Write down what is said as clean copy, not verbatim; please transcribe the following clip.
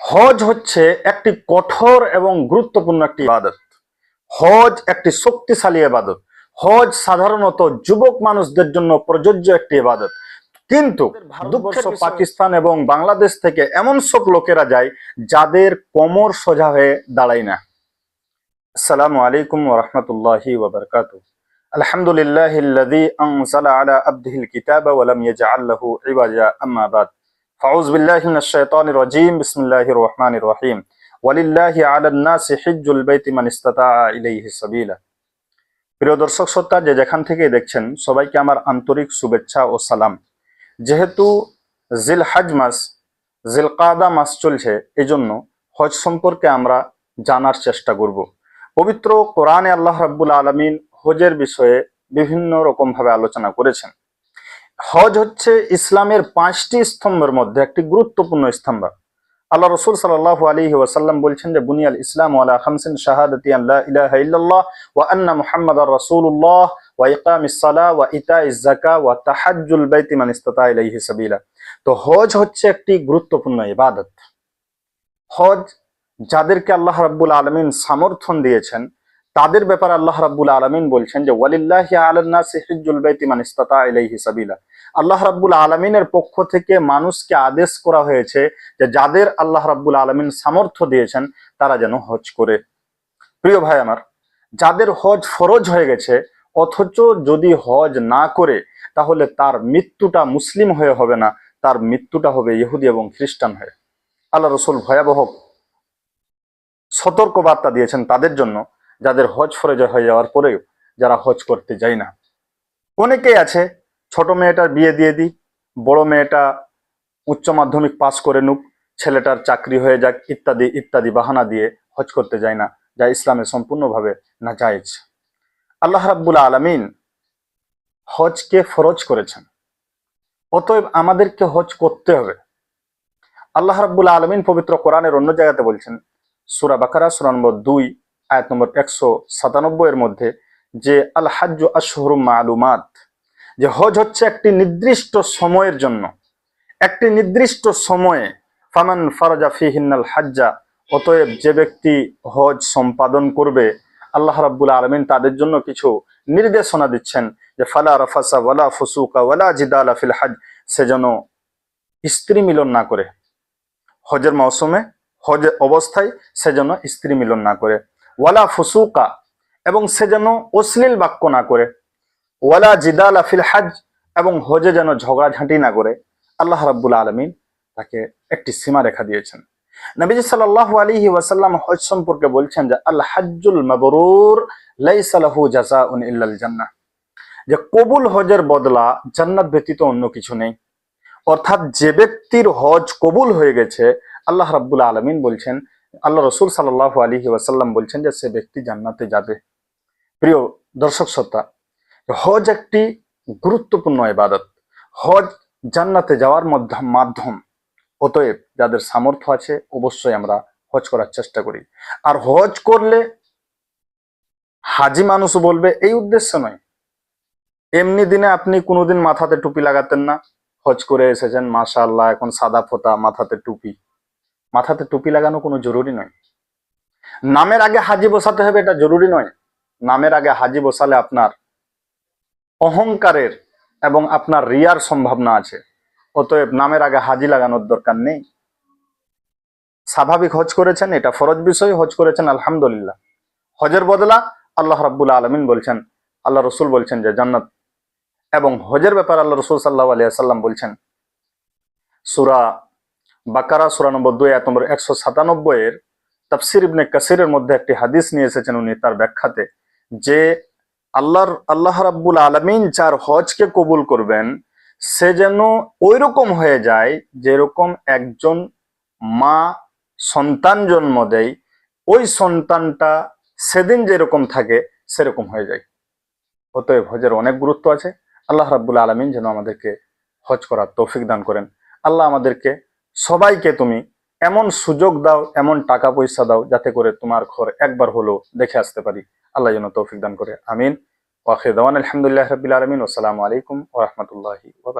হজ হচ্ছে একটি কঠোর এবং গুরুত্বপূর্ণ একটি ইবাদত। হজ একটি শক্তিশালী ইবাদত। হজ সাধারণত যুবক মানুষদের জন্য প্রযোজ্য একটি ইবাদত। কিন্তু ভারতবর্ষ, পাকিস্তান এবং বাংলাদেশ থেকে এমন সব লোকেরা যায় যাদের কোমর সোজা হয়ে দাঁড়ায় না। আসসালামু আলাইকুম ওয়া রাহমাতুল্লাহি ওয়া বারাকাতুহু। আলহামদুলিল্লাহিল্লাযী আনজালা আলা আবদিহিল কিতাবা ওয়া লাম ইয়াজআল লাহু ইওয়াজা, আম্মা বাদ। ফাউযু বিল্লাহি মিনাশ শাইতানির রাজীম। বিসমিল্লাহির রহমানির রহিম। ওয়ালিল্লাহি আলান নাসি হিজ্জুল বাইতি মান ইসতাতাআ ইলাইহি সাবিলা। প্রিয় দর্শক শ্রোতা, যে যেখান থেকে দেখছেন সবাইকে আমার আন্তরিক শুভেচ্ছা ও সালাম। যেহেতু জিলহজ মাস, জিলকাদা মাস চলছে, এজন্য হজ সম্পর্কে আমরা জানার চেষ্টা করব। পবিত্র কোরআনে আল্লাহ রাব্বুল আলামিন হজের বিষয়ে বিভিন্ন রকম ভাবে আলোচনা করেছেন। হজ হচ্ছে ইসলামের 5টি স্তম্ভের মধ্যে একটি গুরুত্বপূর্ণ স্তম্ভ। আল্লাহ রাসূল সাল্লাল্লাহু আলাইহি ওয়াসাল্লাম বলছেন যে বুনিয়াল ইসলাম আলা খামসিন শাহাদাতি আন লা ইলাহা ইল্লাল্লাহ ওয়া আন্না মুহাম্মাদার রাসূলুল্লাহ ওয়া ইকামিস সালাহ ওয়া ইতাইজ যাকাত ওয়া তাহাজ্জুল বাইতি মান ইসতাতা ইলাইহি সাবিলা। তো হজ হচ্ছে একটি গুরুত্বপূর্ণ ইবাদত। হজ যাদেরকে আল্লাহ রাব্বুল আলামিন সমর্থন দিয়েছেন তাদের ব্যাপারে আল্লাহ রাব্বুল আলামিন বলছেন যে ওয়ালিল্লাহি আলান নাসি হিজ্জুল বাইতি মান ইসতাতা ইলাইহি সাবিলা। আল্লাহ রাব্বুল আলামিনের পক্ষ থেকে মানুষকে আদেশ করা হয়েছে যে যাদের আল্লাহ রাব্বুল আলামিন সামর্থ্য দিয়েছেন তারা যেন হজ করে। প্রিয় ভাই আমার, যাদের হজ ফরজ হয়ে গেছে অথচ যদি হজ না করে তাহলে তার মৃত্যুটা মুসলিম হয়ে হবে না, তার মৃত্যুটা হবে ইহুদি এবং খ্রিস্টান হয়ে। আল্লাহ রাসূল ভয়াবহ সতর্ক বার্তা দিয়েছেন তাদের জন্য যাদের হজ ফরজ হয়ে যাওয়ার পরেও যারা হজ করতে যায় না। অনেকেই আছে ছোট মেয়েটার বিয়ে দিয়ে দিই, বড় মেয়েটা উচ্চ মাধ্যমিক পাস করে নুক, ছেলেটার চাকরি হয়ে যাক, ইত্যাদি ইত্যাদি বাহানা দিয়ে হজ করতে যায় না, যা ইসলামে সম্পূর্ণভাবে নাজায়েজ। আল্লাহ রাব্বুল আলামিন হজকে ফরজ করেছেন, অতএব আমাদেরকে হজ করতে হবে। আল্লাহ রাব্বুল আলামিন পবিত্র কোরআনের অন্য জায়গাতে বলছেন, সূরা বাকারা সূরা নম্বর 2 আয়াত নম্বর 197 এর মধ্যে যে আল হাজ্জু আশহুরুম মালুমাত, যে হজ হচ্ছে একটি নির্দিষ্ট সময়ের জন্য, একটি নির্দিষ্ট সময়ে। ফামান ফারাজা ফিহিন্নাল হাজ্জা, অতএব যে ব্যক্তি হজ সম্পাদন করবে আল্লাহ রাব্বুল আলামিন তাদের জন্য কিছু নির্দেশনা দিচ্ছেন যে ফালা রাফাসা ওয়ালা ফুসুকা ওয়ালা জিদালা ফিল হজ, সে যেন স্ত্রী মিলন না করে। হজের মৌসুমে, হজ অবস্থায় সে যেন স্ত্রী মিলন না করে। ওয়ালা ফুসুকা, এবং সে যেন অশ্লীল বাক্য না করে। ওয়ালা জিদালা ফিল হজ, এবং হজে যেন ঝগড়াঝাঁটি না করে। আল্লাহ রাব্বুল আলামিন তাকে একটি সীমা রেখা দিয়েছেন। নবীজি সাল্লাল্লাহু আলাইহি ওয়াসাল্লাম হজ সম্পর্কে বলছেন যে আল হাজ্জুল মাবরুর লাইসা লাহু জাযাউন ইল্লাল জান্নাহ, যে কবুল হজের বদলা জান্নাত ব্যতীত অন্য কিছু নেই। অর্থাৎ যে ব্যক্তির হজ কবুল হয়ে গেছে আল্লাহ রাব্বুল আলামিন বলছেন, আল্লাহ রাসূল সাল্লাল্লাহু আলাইহি ওয়াসাল্লাম বলছেন যে সে ব্যক্তি জান্নাতে যাবে। প্রিয় দর্শক শ্রোতা, হজ একটি গুরুত্বপূর্ণ ইবাদত। হজ জান্নাতে যাওয়ার মাধ্যম। অতএব যাদের সামর্থ্য আছে অবশ্যই আমরা হজ করার চেষ্টা করি। আর হজ করলে হাজি মানুষ বলবে এই উদ্দেশ্য নয়। এমনি দিনে আপনি কোনোদিন মাথাতে টুপি লাগাতেন না, হজ করে এসেছেন, মাশাআল্লাহ এখন সাদা ফোঁটা, মাথাতে টুপি। মাথাতে টুপি লাগানো কোনো জরুরি নয়। নামের আগে হাজি বসাতে হবে এটা জরুরি নয়। নামের আগে হাজি বসালে আপনার অহংকারের এবং আপনার রিয়ার সম্ভাবনা আছে। অতএব নামের আগে হাজি লাগানোর দরকার নেই। স্বাভাবিক হজ করেছেন, এটা ফরজ বিষয়, হজ করেছেন আলহামদুলিল্লাহ। হজের বদলা আল্লাহ রাব্বুল আলামিন বলছেন, আল্লাহ রসুল বলছেন যে জান্নাত। এবং হজের ব্যাপারে আল্লাহ রসুল সাল্লাল্লাহু আলাইহি ওয়াসাল্লাম বলছেন সূরা বাকারা সূরা নম্বর 2 আয়াত নম্বর 197 এর তাফসীর ইবনে কাসিরের মধ্যে একটি হাদিস নিয়ে এসেছেন উনি তার ব্যাখ্যাতে, যে আল্লাহ রাব্বুল আলামিন যার হজকে কবুল করবেন সে যেন ওইরকম হয়ে যায় যেরকম একজন মা সন্তান জন্ম দেয়, ওই সন্তানটা সেদিন যেরকম থাকে সেরকম হয়ে যায়। অতএব হজের অনেক গুরুত্ব আছে। আল্লাহ রাব্বুল আলামিন যেন আমাদেরকে হজ করার তৌফিক দান করেন। আল্লাহ আমাদেরকে সবাইকে তুমি এমন সুযোগ দাও, এমন টাকা পয়সা দাও যাতে করে তোমার ঘর একবার হলো দেখে আসতে পারি। আল্লাহ যেন তৌফিক দান করে, আমিন। ওয়া আখিরু দাওয়ানা আলহামদুলিল্লাহি রাব্বিল আলামিন। আসসালামু আলাইকুম ওয়া রাহমাতুল্লাহি ওয়া বারাকাতুহু।